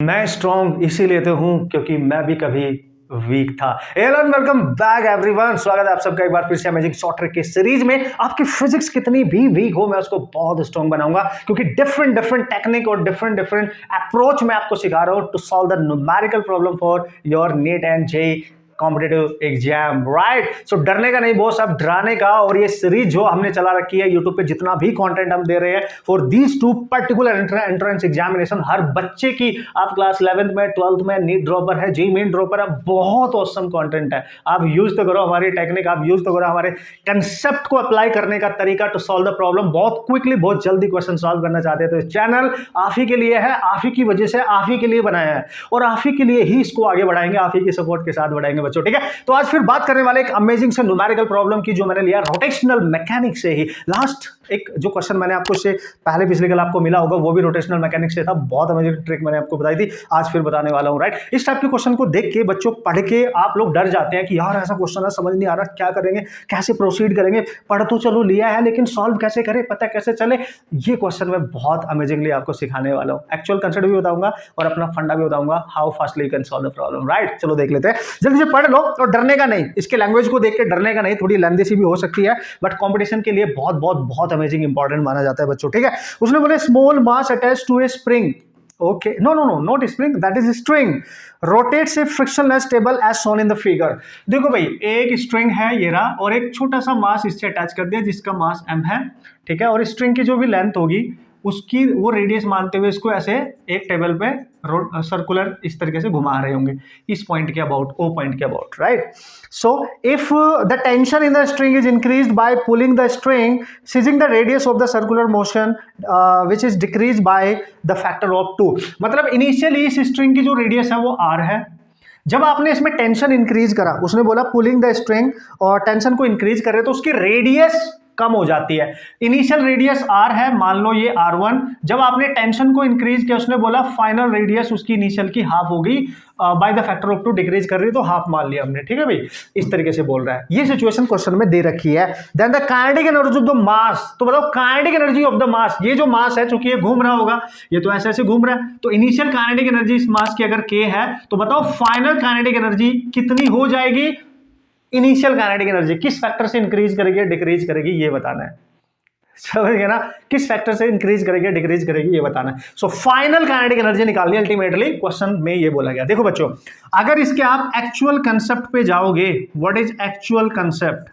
मैं स्ट्रॉन्ग इसीलिए तो हूं क्योंकि मैं भी कभी वीक था। Hello and welcome back everyone, स्वागत है आप सबका एक बार फिर से अमेजिंग शॉर्ट ट्रिक की सीरीज में। आपकी फिजिक्स कितनी भी वीक हो, मैं उसको बहुत स्ट्रॉन्ग बनाऊंगा क्योंकि डिफरेंट डिफरेंट टेक्निक और डिफरेंट डिफरेंट अप्रोच मैं आपको सिखा रहा हूं to solve the numerical problem for your NEET and JEE competitive exam. Right, so डरने का नहीं बॉस, अब डराने का। और ये सीरीज जो हमने चला रखी है यूट्यूब पे, जितना भी कंटेंट हम दे रहे हैं for these two particular entrance examination, हर बच्चे की, आप क्लास 11th में 12th में नीट ड्रॉपर है, जेईई मेन ड्रॉपर है, बहुत ऑसम कंटेंट है। आप यूज तो करो हमारी टेक्निक, आप यूज तो करो हमारे कंसेप्ट को अप्लाई करने का तरीका टू सॉल्व द प्रॉब्लम। बहुत क्विकली, बहुत जल्दी क्वेश्चन सॉल्व करना चाहते हैं तो इस चैनल आप ही के लिए है, आप ही की वजह से, आप ही के लिए बनाया है और आप ही के लिए ही इसको आगे बढ़ाएंगे, आप ही की सपोर्ट के साथ बढ़ाएंगे बच्चों। ठीक है, तो आज फिर बात करने वाले एक अमेजिंग से न्यूमेरिकल प्रॉब्लम की जो मैंने लिया रोटेशनल मैकेनिक्स से ही। लास्ट एक जो क्वेश्चन मैंने आपको से पहले पिछले कल आपको मिला होगा वो भी रोटेशनल मैकेनिक्स से था, बहुत अमेजिंग ट्रिक मैंने आपको बताई थी, आज फिर बताने वाला हूं। राइट, इस टाइप के क्वेश्चन को देख के बच्चों पढ़ के आप लोग डर जाते हैं कि यार ऐसा क्वेश्चन है, समझ नहीं आ रहा, क्या करेंगे, कैसे प्रोसीड करेंगे, पढ़ तो चलो लिया है लेकिन सॉल्व कैसे करें, पता कैसे चले। ये क्वेश्चन मैं बहुत अमेजिंगली आपको सिखाने वाला हूं, एक्चुअल कंसेप्ट भी बताऊंगा और अपना फंडा भी बताऊंगा, how fastly you can solve the problem. Right, चलो देख लेते हैं, जल्दी से पढ़ लो और डरने का नहीं, इसके लैंग्वेज को देख के डरने का नहीं, थोड़ी लेंथी सी भी हो सकती है बट कंपटीशन के लिए बहुत बहुत बहुत अमेजिंग इंपॉर्टेंट माना जाता है बच्चों। ठीक है, उसने बोले small mass attach to a spring, okay, no no no, not spring, that is string, rotates a frictionless stable as shown in the figure. देखो भाई, एक स्ट्रिंग है ये रहा और एक छोटा सा मास इससे अटैच कर दिया जिसका मास m है। ठीक है, और स्ट्रिंग की जो भी लेंथ होगी उसकी वो रेडियस मानते हुए इसको ऐसे एक टेबल पे सर्कुलर इस तरीके से घुमा रहे होंगे इस पॉइंट के अबाउट, ओ पॉइंट के about. Right, so if the tension in the string is increased by pulling the string, seizing the radius of the circular motion which is decrease by the factor of 2। मतलब initially इस string की जो radius है वो r है, जब आपने इसमें टेंशन इंक्रीज करा, उसने बोला पुलिंग द स्ट्रिंग और टेंशन को इंक्रीज करे तो उसकी रेडियस कम हो जाती है। इनिशियल रेडियस r है, मान लो ये r1, जब आपने टेंशन को इंक्रीज किया उसने बोला फाइनल रेडियस उसकी इनिशियल की हाफ होगी, bye the factor of 2 decrease कर रही तो हाफ मान लिया हमने। ठीक है भाई, इस तरीके से बोल रहा है, ये सिचुएशन क्वेश्चन में दे रखी है। Then the kinetic energy of the mass, तो बताओ kinetic energy of the mass, ये जो मास है चूंकि ये घूम रहा होगा, ये तो ऐसे ऐसे घूम रहा है, तो इनिशियल काइनेटिक एनर्जी इस मास की अगर k है तो बताओ फाइनल काइनेटिक एनर्जी कितनी हो जाएगी। इनिशियल काइनेटिक एनर्जी किस फैक्टर से इंक्रीज करेगी डिक्रीज करेगी ये बताना है, समझ गए ना, किस फैक्टर से इंक्रीज करेगी डिक्रीज करेगी ये बताना है। सो फाइनल काइनेटिक एनर्जी निकालनी है अल्टीमेटली, क्वेश्चन में ये बोला गया। देखो बच्चों, अगर इसके आप एक्चुअल कंसेप्ट पे जाओगे, व्हाट इज एक्चुअल कंसेप्ट,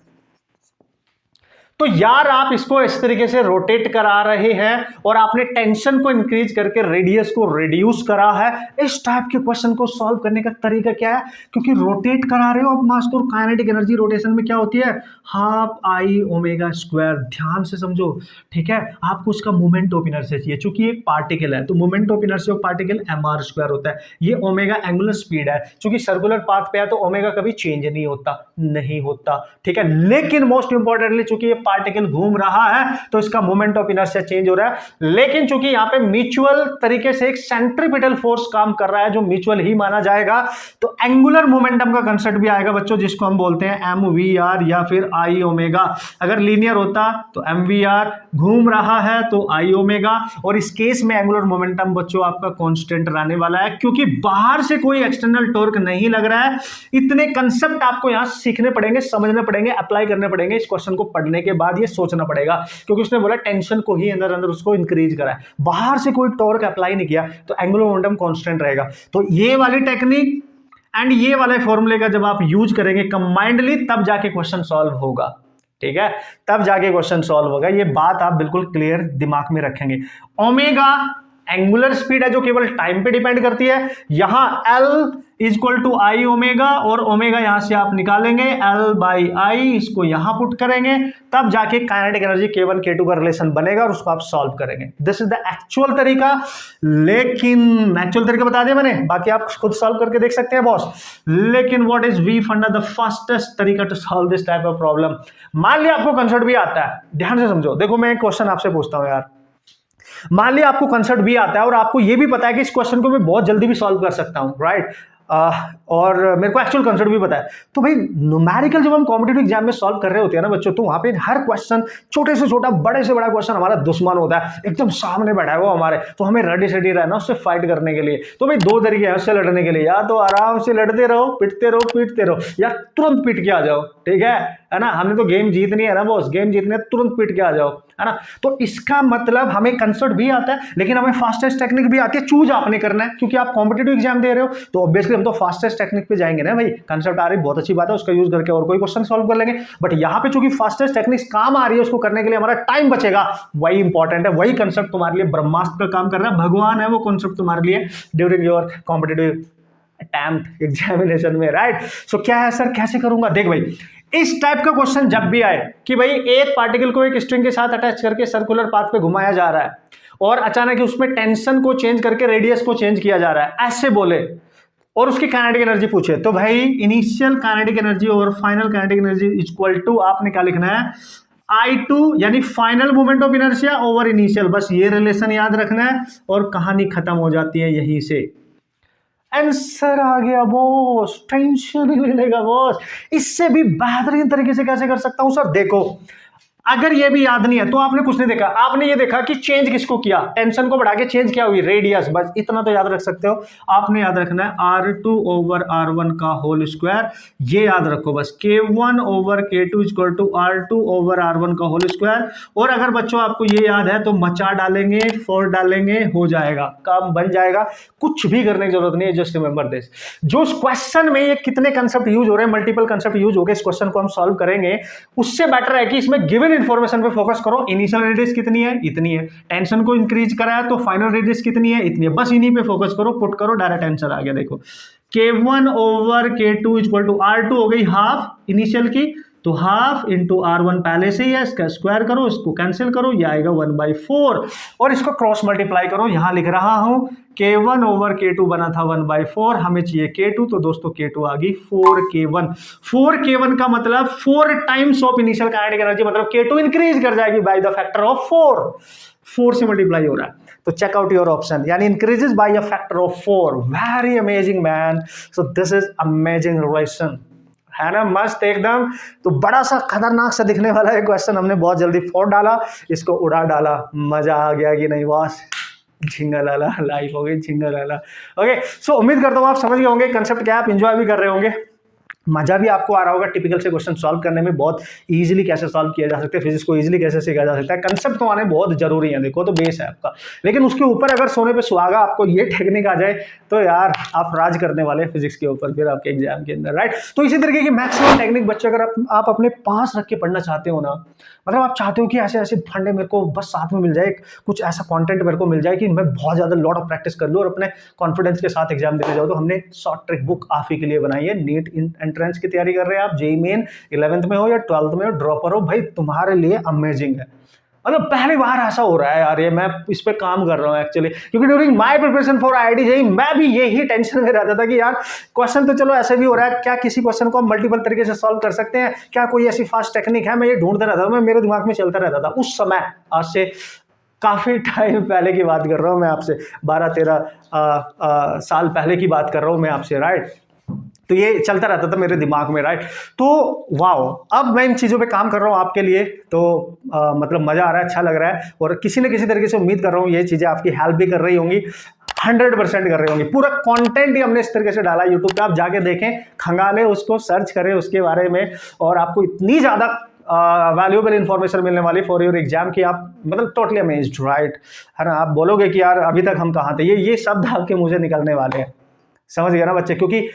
तो यार आप इसको इस तरीके से रोटेट करा रहे हैं और आपने टेंशन को इंक्रीज करके रेडियस को रिड्यूस करा है। इस टाइप के क्वेश्चन को सॉल्व करने का तरीका क्या है, क्योंकि रोटेट करा रहे हो आप मास को, काइनेटिक एनर्जी रोटेशन में क्या होती है, हाफ आई ओमेगा स्क्वायर। ध्यान से समझो, ठीक है, आपको उसका मोमेंट ऑफ इनर्शिया चाहिए, चूंकि एक पार्टिकल है तो moment of inertia of particle mr square होता है, ये ओमेगा एंगुलर स्पीड है, चूंकि सर्कुलर पाथ पे है तो ओमेगा कभी चेंज नहीं होता। ठीक है, लेकिन मोस्ट इंपॉर्टेंटली चूंकि ये पार्टिकल घूम रहा है तो इसका मोमेंट ऑफ इनर्शिया चेंज हो रहा है, लेकिन चूंकि यहां पे म्यूचुअल तरीके से एक सेंट्रीपिटल फोर्स काम कर रहा है जो म्यूचुअल ही माना जाएगा, तो एंगुलर मोमेंटम का कंसेप्ट भी आएगा बच्चों, जिसको हम बोलते हैं mvr या फिर आई ओमेगा। अगर लीनियर होता तो mvr, घूम रहा है तो आई ओमेगा, और इस केस में एंगुलर मोमेंटम बच्चों आपका कांस्टेंट रहने वाला है क्योंकि बाहर से कोई एक्सटर्नल टॉर्क नहीं लग रहा है। इतने कंसेप्ट आपको यहां सीखने पड़ेंगे, समझने पड़ेंगे, अप्लाई करने पड़ेंगे। इस क्वेश्चन को पढ़ने के बाद ये सोचना पड़ेगा क्योंकि उसने बोला टेंशन को ही अंदर अंदर उसको इंक्रीज करा है, बाहर से कोई टॉर्क अप्लाई नहीं किया तो एंगुलर मोमेंटम कांस्टेंट रहेगा। तो ये वाली टेक्निक एंड ये वाले फॉर्मूले का जब आप यूज करेंगे कंबाइंडली तब जाके क्वेश्चन सॉल्व होगा। ठीक है, तब जाके क्वेश्चन सॉल्व होगा, ये बात आप बिल्कुल क्लियर दिमाग में रखेंगे। ओमेगा एंगुलर स्पीड है जो केवल टाइम पे डिपेंड करती है, यहां L is equal to I omega, और ओमेगा यहां से आप निकालेंगे L बाई आई, इसको यहां पुट करेंगे, तब जाके काइनेटिक एनर्जी K1 K2 का रिलेशन बनेगा और उसको आप सॉल्व करेंगे। दिस इज द एक्चुअल तरीका, लेकिन एक्चुअल तरीका बता दिया मैंने, बाकी आप खुद सॉल्व करके देख सकते हैं बॉस। लेकिन what is we funda the fastest तरीका to solve this type of problem. मान लिया आपको कंसेप्ट भी आता है, ध्यान से समझो। देखो मैं एक क्वेश्चन आपसे पूछता हूं यार, मान लिया आपको कंसेप्ट भी आता है और आपको यह भी पता है कि इस क्वेश्चन को मैं बहुत जल्दी भी सॉल्व कर सकता हूं, राइट, और मेरे को एक्चुअल कंसेप्ट भी पता है। तो भाई न्यूमेरिकल जब हम कॉम्पिटिटिव एग्जाम में सॉल्व कर रहे होते हैं ना बच्चों, तो वहां पे हर क्वेश्चन, छोटे से छोटा बड़े से बड़ा क्वेश्चन हमारा दुश्मन होता है, एकदम सामने बैठा है वो हमारे, तो हमें रेडी सेडी रहना उससे फाइट करने के लिए। तो भाई दो तरीके हैं उससे लड़ने के लिए, या तो आराम से लड़ते रहो, पीटते रहो, या तुरंत पीट के आ जाओ, ठीक है ना। हमने तो गेम जीतनी है ना बॉस, गेम जीतने तुरंत पीट के आ जाओ, है ना। तो इसका मतलब हमें कंसेप्ट भी आता है, लेकिन हमें फास्टेस्ट टेक्निक भी आती है। चूज आपने करना है, क्योंकि आप कॉम्पिटिटिव एग्जाम दे रहे हो, तो ऑब्वियसली हम तो फास्टेस्ट टेक्निक पे जाएंगे ना भाई। कंसेप्ट आ रही बहुत अच्छी बात है, उसका यूज करके और कोई क्वेश्चन सॉल्व कर लेंगे। बट यहां पे चूंकि फास्टेस्ट टेक्निक्स काम आ रही है, उसको करने के लिए हमारा टाइम बचेगा, वही इंपॉर्टेंट है। वही कंसेप्ट तुम्हारे लिए ब्रह्मास्त्र का काम कर रहा है, भगवान है वो कंसेप्ट तुम्हारे लिए during your competitive attempt examination में, राइट। सो क्या है सर, कैसे करूंगा? देख भाई, इस टाइप का क्वेश्चन जब भी आए कि भाई एक पार्टिकल को एक स्ट्रिंग के साथ अटैच करके सर्कुलर पाथ पे घुमाया जा रहा है और अचानक उसमें टेंशन को चेंज करके रेडियस को चेंज किया जा रहा है, ऐसे बोले, और उसकी काइनेटिक एनर्जी पूछे, तो भाई इनिशियल काइनेटिक एनर्जी और final kinetic energy equal to आपने क्या लिखना है, I2 यानी final moment of inertia over initial. बस ये रिलेशन याद रखना है और कहानी खत्म हो जाती है यहीं से। आंसर आ गया बॉस, टेंशन नहीं लेगा बॉस। इससे भी बेहतरीन तरीके से कैसे कर सकता हूं सर? देखो, अगर ये भी याद नहीं है तो आपने कुछ नहीं देखा, आपने ये देखा कि चेंज किसको किया, टेंशन को बढ़ा के चेंज क्या हुई, रेडियस। बस इतना तो याद रख सकते हो। आपने याद रखना है R2 ओवर R1 का होल स्क्वायर, ये याद रखो बस। K1 over K2 equal to R2 over R1 का होल स्क्वायर। और अगर बच्चों आपको ये याद है तो मचा डालेंगे, फोर डालेंगे, हो जाएगा, काम बन जाएगा। कुछ भी करने की जरूरत नहीं है, जस्ट रिमेंबर दिस। जो क्वेश्चन में ये कितने कंसेप्ट यूज हो रहे हैं, मल्टीपल कंसेप्ट यूज हो गए, इस क्वेश्चन को हम सॉल्व करेंगे, उससे बेटर है कि इसमें गिवन इंफॉर्मेशन पे फोकस करो। इनिशियल रेडियस कितनी है, इतनी है। टेंशन को इंक्रीज करा है तो फाइनल रेडियस कितनी है, इतनी है। बस इन्हीं पे फोकस करो, पुट करो, डायरेक्ट आंसर आ गया। देखो, K1 over K2 equal to R2 हो गई हाफ इनिशियल की, तो हाफ इंटू R1 पहले से ही है, इसका स्क्वायर करो, इसको कैंसिल करो, ये आएगा 1/4, और इसको क्रॉस मल्टीप्लाई करो। यहां लिख रहा हूं K1 ओवर K2 बना था 1/4, हमें चाहिए K2, तो दोस्तों K2 आ गई 4K1। 4K1 का मतलब 4 times of initial kinetic energy, मतलब K2 इंक्रीज कर जाएगी बाय द फैक्टर ऑफ 4 से मल्टीप्लाई हो रहा है। तो चेक आउट योर ऑप्शन, यानी increases by a factor of 4। Very amazing man, so this is amazing relation, है ना, मस्त एकदम। तो बड़ा सा खतरनाक सा दिखने वाला है क्वेश्चन, हमने बहुत जल्दी फोड़ डाला, इसको उड़ा डाला। मजा आ गया कि नहीं बॉस? झिंगलाला लाइफ हो गई, झिंगलाला। ओके, सो उम्मीद करता हूँ आप समझ गए होंगे कंसेप्ट क्या, आप एंजॉय भी कर रहे होंगे, मजा भी आपको आ रहा होगा टिपिकल से क्वेश्चन सॉल्व करने में। बहुत इजीली कैसे सॉल्व किया जा सकता है, फिजिक्स को इजीली कैसे सीखा जा सकता है, कंसेप्ट तो आने बहुत जरूरी है, देखो तो बेस है आपका। लेकिन उसके ऊपर अगर सोने पे सुहागा आपको ये टेक्निक आ जाए तो यार आप राज करने वाले फिजिक्स के ऊपर फिर आपके एग्जाम के अंदर, राइट। तो इसी तरीके की मैक्सिमम टेक्निक बच्चे अगर आप अपने पास रख के पढ़ना चाहते हो ना, मतलब आप चाहते हो कि ऐसे ऐसे फंडे मेरे को बस साथ में मिल जाए, कुछ ऐसा कंटेंट मेरे को मिल जाए कि मैं बहुत ज्यादा लॉट ऑफ प्रैक्टिस कर लूँ और अपने कॉन्फिडेंस के साथ एग्जाम देने जाऊँ, तो हमने शॉर्ट ट्रिक बुक आप ही के लिए बनाई है। नीट एंट्रेंस की तैयारी कर रहे हैं आप, जेईई मेन 11th में हो या 12th में हो, ड्रॉपर हो, भाई तुम्हारे लिए अमेजिंग है। मतलब पहली बार ऐसा हो रहा है यार, ये मैं इस पे काम कर रहा हूँ एक्चुअली, क्योंकि during my preparation for IIT JEE मैं भी यही टेंशन में रहता था कि यार क्वेश्चन तो चलो ऐसे भी हो रहा है, क्या किसी क्वेश्चन को हम मल्टीपल तरीके से सॉल्व कर सकते हैं, क्या कोई ऐसी फास्ट टेक्निक है? मैं ये ढूंढता रहता था, मैं मेरे दिमाग में चलता रहता था उस समय। आज से काफी टाइम पहले की बात कर रहा हूँ मैं आपसे, 12-13 साल पहले की बात कर रहा हूँ मैं आपसे, राइट। तो ये चलता रहता था मेरे दिमाग में, राइट। तो वाओ, अब मैं इन चीज़ों पे काम कर रहा हूँ आपके लिए, तो मतलब मज़ा आ रहा है, अच्छा लग रहा है, और किसी न किसी तरीके से उम्मीद कर रहा हूँ ये चीज़ें आपकी हेल्प भी कर रही होंगी, 100% कर रही होंगी। पूरा कंटेंट ही हमने इस तरीके से डाला यूट्यूब पे, आप जाके देखें, खंगालें उसको, सर्च करें उसके बारे में, और आपको इतनी ज़्यादा वैल्यूएबल इंफॉर्मेशन मिलने वाली फॉर योर एग्जाम की आप मतलब टोटली अमेज्ड, राइट, है ना। आप बोलोगे कि यार अभी तक हम कहाँ थे, ये शब्द आपके मुझे निकलने वाले हैं, समझ गया ना बच्चे? क्योंकि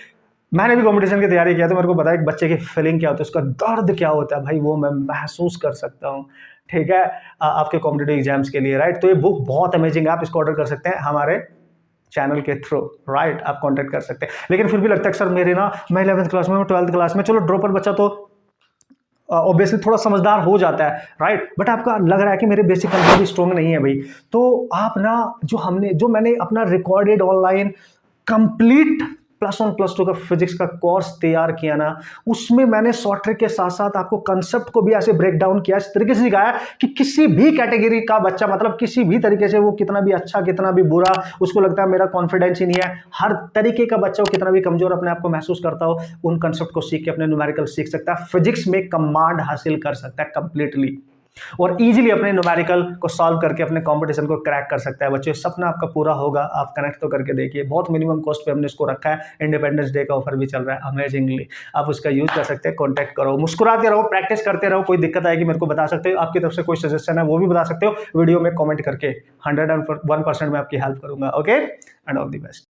मैंने भी कंपटीशन की तैयारी किया तो मेरे को पता है कि बच्चे की फीलिंग क्या होती है, उसका दर्द क्या होता है, भाई वो मैं महसूस कर सकता हूँ, ठीक है, आपके कॉम्पिटिटिव एग्जाम्स के लिए, राइट। तो ये बुक बहुत अमेजिंग है, आप इसको ऑर्डर कर सकते हैं हमारे चैनल के थ्रू, राइट, आप कॉन्टेक्ट कर सकते हैं। लेकिन फिर भी लगता है कि सर मेरे ना, मैं 11th क्लास में, मैं 12th क्लास में, चलो ड्रॉपर बच्चा तो ऑब्वियसली थोड़ा समझदार हो जाता है, राइट, बट आपका लग रहा है कि मेरे बेसिक कंसेप्ट भी स्ट्रॉन्ग नहीं है भाई, तो आप ना जो मैंने अपना रिकॉर्डेड ऑनलाइन कंप्लीट +1 + 2 का फिजिक्स का कोर्स तैयार किया ना, उसमें मैंने सॉर्ट ट्रिक के साथ साथ आपको कंसेप्ट को भी ऐसे ब्रेक डाउन किया, इस तरीके से सिखाया कि किसी भी कैटेगरी का बच्चा, मतलब किसी भी तरीके से, वो कितना भी अच्छा कितना भी बुरा, उसको लगता है मेरा कॉन्फिडेंस ही नहीं है, हर तरीके का बच्चा वो कितना भी कमजोर अपने आप को महसूस करता हो, उन कंसेप्ट को सीख के अपने न्यूमेरिकल सीख सकता है, फिजिक्स में कमांड हासिल कर सकता है कंप्लीटली, और इजीली अपने न्यूमेरिकल को सॉल्व करके अपने कंपटीशन को क्रैक कर सकता है। बच्चों, सपना आपका पूरा होगा, आप कनेक्ट तो करके देखिए। बहुत मिनिमम कॉस्ट पे हमने इसको रखा है, इंडिपेंडेंस डे का ऑफर भी चल रहा है अमेजिंगली, आप उसका यूज कर सकते हैं। कॉन्टैक्ट करो, मुस्कुराते रहो, प्रैक्टिस करते रहो, कोई दिक्कत आएगी मेरे को बता सकते हो, आपकी तरफ से कोई सजेशन है वो भी बता सकते हो वीडियो में कॉमेंट करके, 101% मैं आपकी हेल्प करूंगा। Okay, and all the best.